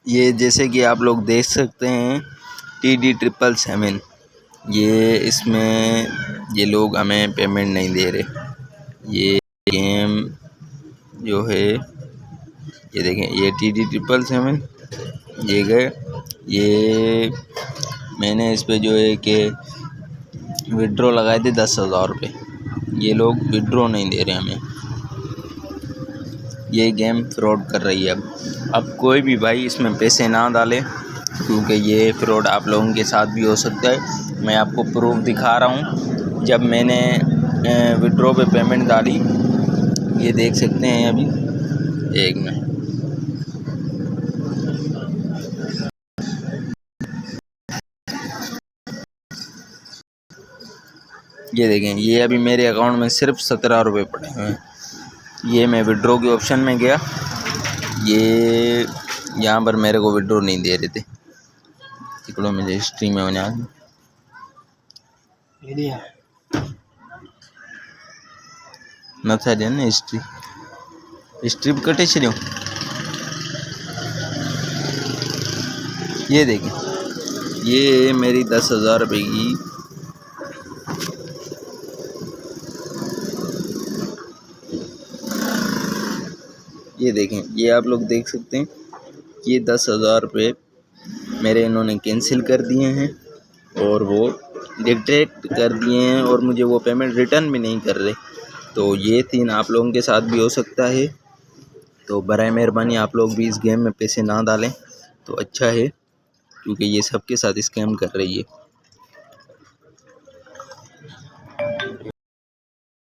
ये जैसे कि आप लोग देख सकते हैं TD777 ये इसमें ये लोग हमें पेमेंट नहीं दे रहे। ये गेम जो है ये देखें, ये TD777 ये गए। ये मैंने इस पे जो है कि विड्रॉ लगाए थे 10,000 रुपये। ये लोग विड्रॉ नहीं दे रहे हमें। ये गेम फ्रॉड कर रही है। अब कोई भी भाई इसमें पैसे ना डाले, क्योंकि ये फ्रॉड आप लोगों के साथ भी हो सकता है। मैं आपको प्रूफ दिखा रहा हूँ। जब मैंने विड्रॉ पे पेमेंट डाली, ये देख सकते हैं अभी एक में ये देखें, ये अभी मेरे अकाउंट में सिर्फ 17 रुपये पड़े हुए हैं। ये मैं विड्रॉ के ऑप्शन में गया, ये यहाँ पर मेरे को विड्रॉ नहीं दे रहे थे। तिकड़ों में हिस्ट्री में होने न था ना हिस्ट्री कटे छो। ये देखें, ये मेरी 10,000 रुपये की ये देखें, ये आप लोग देख सकते हैं। ये 10,000 रुपये मेरे इन्होंने कैंसिल कर दिए हैं और वो डिटेक्ट कर दिए हैं और मुझे वो पेमेंट रिटर्न भी नहीं कर रहे। तो ये सीन आप लोगों के साथ भी हो सकता है। तो बराए मेहरबानी आप लोग भी इस गेम में पैसे ना डालें तो अच्छा है, क्योंकि ये सबके साथ स्कैम कर रही है।